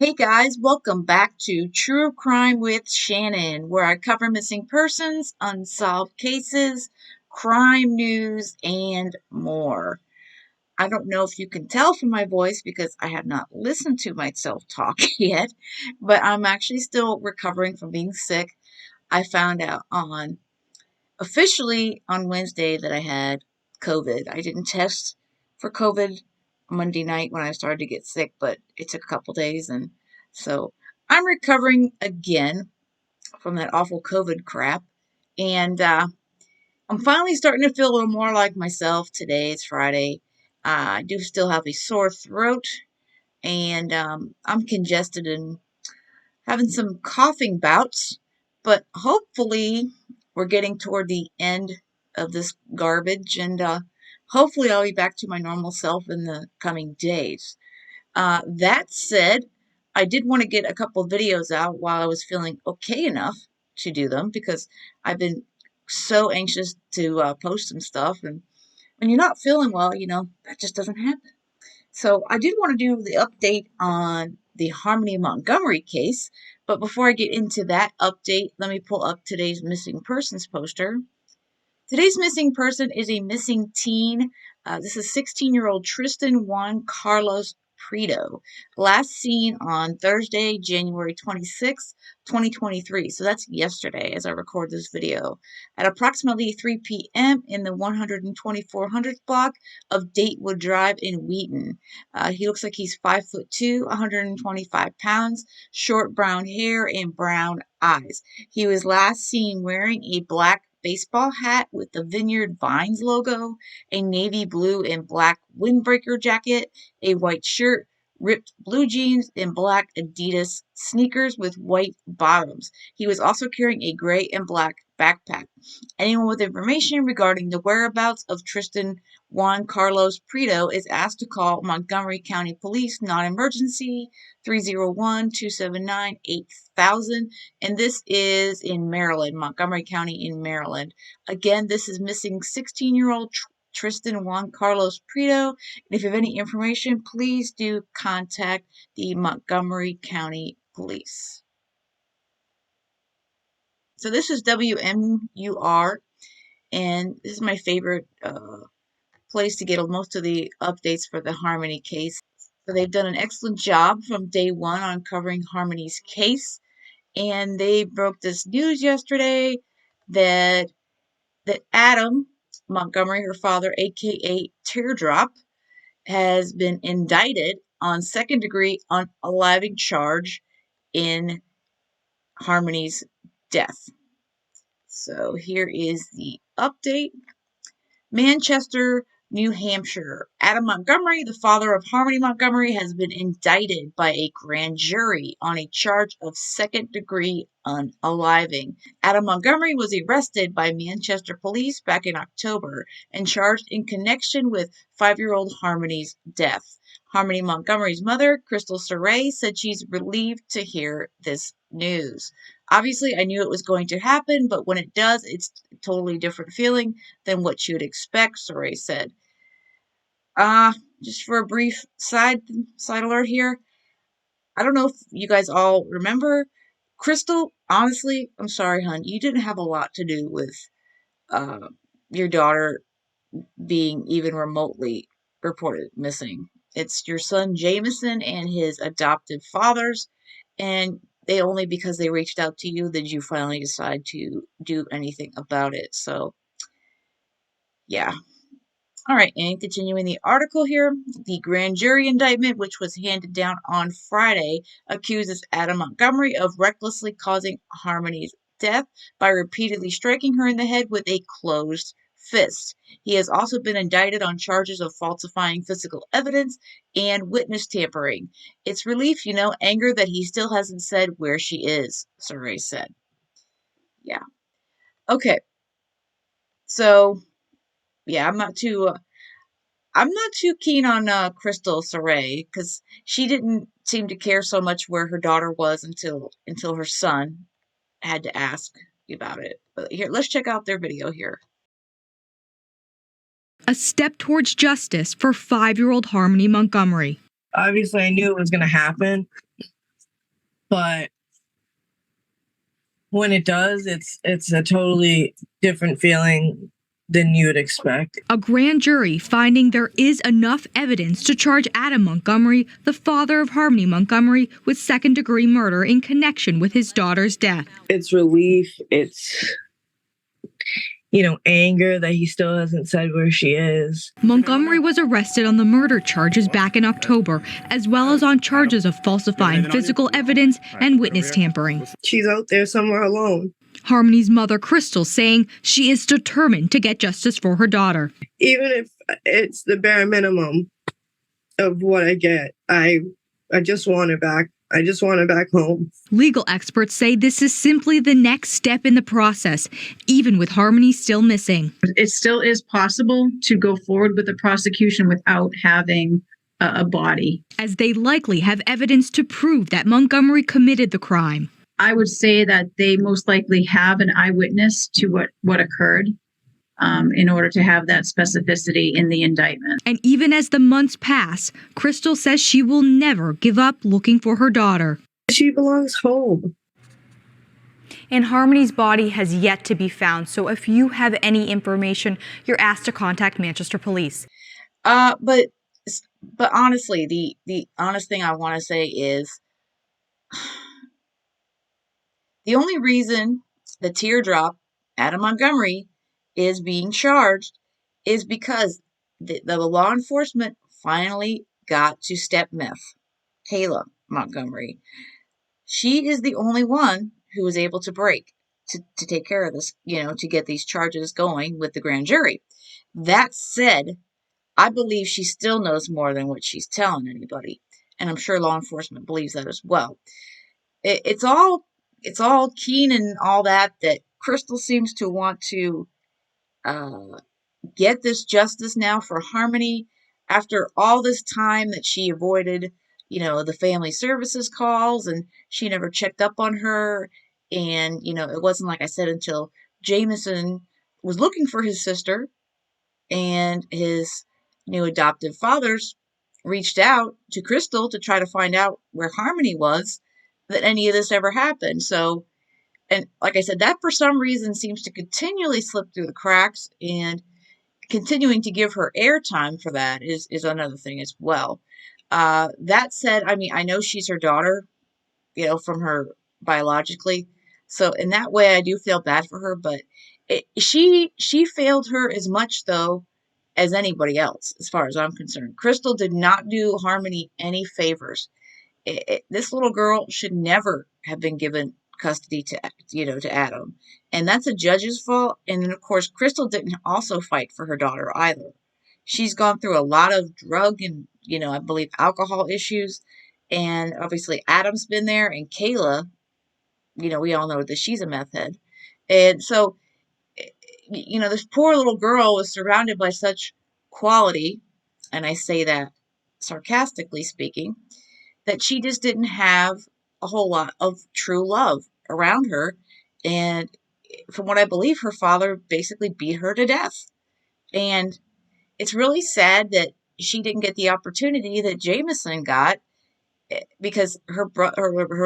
Hey guys, welcome back to True Crime with Shannon, where I cover missing persons, unsolved cases, crime news, and more. I don't know if you can tell from my voice because I have not listened to myself talk yet, but I'm actually still recovering from being sick. I found out officially on Wednesday that I had COVID. I didn't test for COVID Monday night when I started to get sick, but it took a couple days. And so I'm recovering again from that awful COVID crap. And I'm finally starting to feel a little more like myself. Today is Friday. I do still have a sore throat, and I'm congested and having some coughing bouts, but hopefully we're getting toward the end of this garbage, and hopefully I'll be back to my normal self in the coming days. That said, I did want to get a couple of videos out while I was feeling okay enough to do them because I've been so anxious to post some stuff, and when you're not feeling well, that just doesn't happen. So I did want to do the update on the Harmony Montgomery case, but before I get into that update, let me pull up today's missing persons poster. Today's missing person is a missing teen. This is 16-year-old Tristan Juan Carlos Prieto, last seen on Thursday, January 26, 2023. So that's yesterday as I record this video. At approximately 3 p.m. in the 12400th block of Datewood Drive in Wheaton. He looks like he's 5'2", 125 pounds, short brown hair, and brown eyes. He was last seen wearing a black baseball hat with the Vineyard Vines logo, a navy blue and black windbreaker jacket, a white shirt, ripped blue jeans, and black Adidas sneakers with white bottoms. He was also carrying a gray and black backpack. Anyone with information regarding the whereabouts of Tristan Juan Carlos Prieto is asked to call Montgomery County Police non-emergency 301-279-8000, and this is in Maryland, Montgomery County in Maryland. Again, this is missing 16-year-old Tristan Juan Carlos Prieto. And if you have any information, please do contact the Montgomery County Police. So this is WMUR, and this is my favorite place to get most of the updates for the Harmony case. So they've done an excellent job from day one on covering Harmony's case, and they broke this news yesterday that Adam Montgomery, her father, aka Teardrop, has been indicted on second-degree unaliving charge in Harmony's death. So here is the update. Manchester, New Hampshire. Adam Montgomery, the father of Harmony Montgomery, has been indicted by a grand jury on a charge of second-degree unaliving. Adam Montgomery was arrested by Manchester police back in October and charged in connection with 5-year-old Harmony's death. Harmony Montgomery's mother, Crystal Saray, said she's relieved to hear this news. Obviously, I knew it was going to happen, but when it does, it's a totally different feeling than what you'd expect, Saray said. Just for a brief side alert here, I don't know if you guys all remember, Crystal, honestly, I'm sorry, hon, you didn't have a lot to do with uh, your daughter being even remotely reported missing. It's your son Jameson and his adoptive fathers, and they only because they reached out to you did you finally decide to do anything about it. So, yeah. All right, and continuing the article here, the grand jury indictment, which was handed down on Friday, accuses Adam Montgomery of recklessly causing Harmony's death by repeatedly striking her in the head with a closed fist. He has also been indicted on charges of falsifying physical evidence and witness tampering. It's relief, anger that he still hasn't said where she is, Saray said. Yeah. Okay. So, yeah, I'm not too keen on Crystal Saray because she didn't seem to care so much where her daughter was until her son had to ask about it. But here, let's check out their video here. A step towards justice for 5-year-old Harmony Montgomery. Obviously, I knew it was going to happen. but when it does, it's a totally different feeling than you would expect. A grand jury finding there is enough evidence to charge Adam Montgomery, the father of Harmony Montgomery, with second-degree murder in connection with his daughter's death. It's relief. It's, anger that he still hasn't said where she is. Montgomery was arrested on the murder charges back in October, as well as on charges of falsifying physical evidence and witness tampering. She's out there somewhere alone. Harmony's mother, Crystal, saying she is determined to get justice for her daughter. Even if it's the bare minimum of what I get, I just want her back. I just want her back home. Legal experts say this is simply the next step in the process, even with Harmony still missing. It still is possible to go forward with the prosecution without having a body, as they likely have evidence to prove that Montgomery committed the crime. I would say that they most likely have an eyewitness to what occurred. In order to have that specificity in the indictment. And even as the months pass, Crystal says she will never give up looking for her daughter. She belongs home. And Harmony's body has yet to be found, so if you have any information, you're asked to contact Manchester Police. But honestly, the honest thing I want to say is the only reason the teardrop, Adam Montgomery, is being charged is because the law enforcement finally got to step-myth, Kayla Montgomery. She is the only one who was able to break to take care of this, to get these charges going with the grand jury. That said, I believe she still knows more than what she's telling anybody, and I'm sure law enforcement believes that as well. It's all keen and all that Crystal seems to want to get this justice now for Harmony after all this time that she avoided, the family services calls, and she never checked up on her. And, it wasn't, like I said, until Jameson was looking for his sister and his new adoptive fathers reached out to Crystal to try to find out where Harmony was, that any of this ever happened. So, and like I said, that for some reason seems to continually slip through the cracks, and continuing to give her airtime for that is another thing as well. That said, I mean, I know she's her daughter, from her biologically. So in that way, I do feel bad for her, but she failed her as much, though, as anybody else, as far as I'm concerned. Crystal did not do Harmony any favors. This little girl should never have been given custody to Adam, and that's a judge's fault. And then, of course, Crystal didn't also fight for her daughter either. She's gone through a lot of drug and, I believe, alcohol issues, and obviously Adam's been there, and Kayla, we all know that she's a meth head. And so, this poor little girl was surrounded by such quality, and I say that sarcastically speaking, that she just didn't have a whole lot of true love around her. And from what I believe, her father basically beat her to death. And it's really sad that she didn't get the opportunity that Jameson got, because her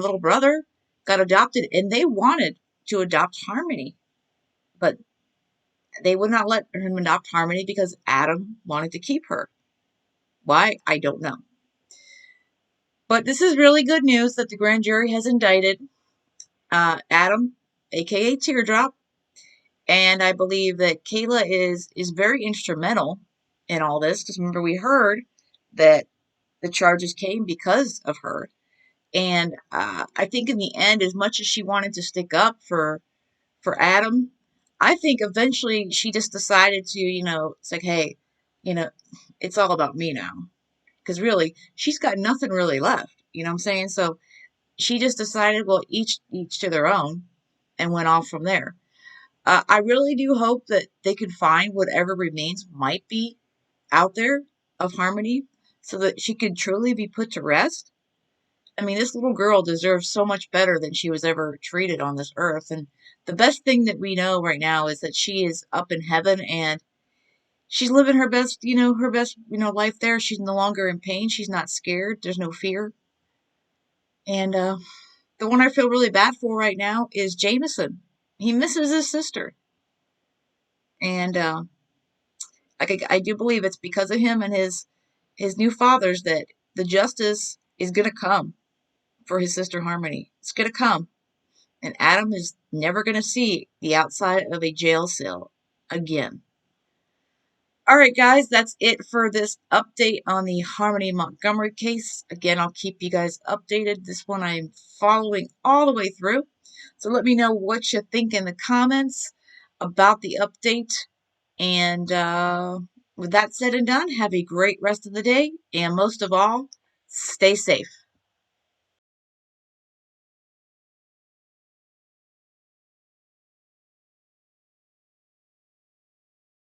little brother got adopted, and they wanted to adopt Harmony, but they would not let him adopt Harmony because Adam wanted to keep her. Why? I don't know. But this is really good news that the grand jury has indicted Adam, aka Teardrop, and I believe that Kayla is very instrumental in all this, because remember, we heard that the charges came because of her. And I think in the end, as much as she wanted to stick up for Adam, I think eventually she just decided to, it's like, hey, it's all about me now. Because really, she's got nothing really left. You know what I'm saying? So she just decided, well, each to their own, and went off from there. I really do hope that they could find whatever remains might be out there of Harmony, so that she could truly be put to rest. I mean, this little girl deserves so much better than she was ever treated on this earth. And the best thing that we know right now is that she is up in heaven, and she's living her best, life there. She's no longer in pain. She's not scared. There's no fear. And the one I feel really bad for right now is Jameson. He misses his sister. And I do believe it's because of him and his new fathers that the justice is going to come for his sister Harmony. It's going to come. And Adam is never going to see the outside of a jail cell again. All right, guys, that's it for this update on the Harmony Montgomery case. Again, I'll keep you guys updated. This one I'm following all the way through. So let me know what you think in the comments about the update. And with that said and done, have a great rest of the day. And most of all, stay safe.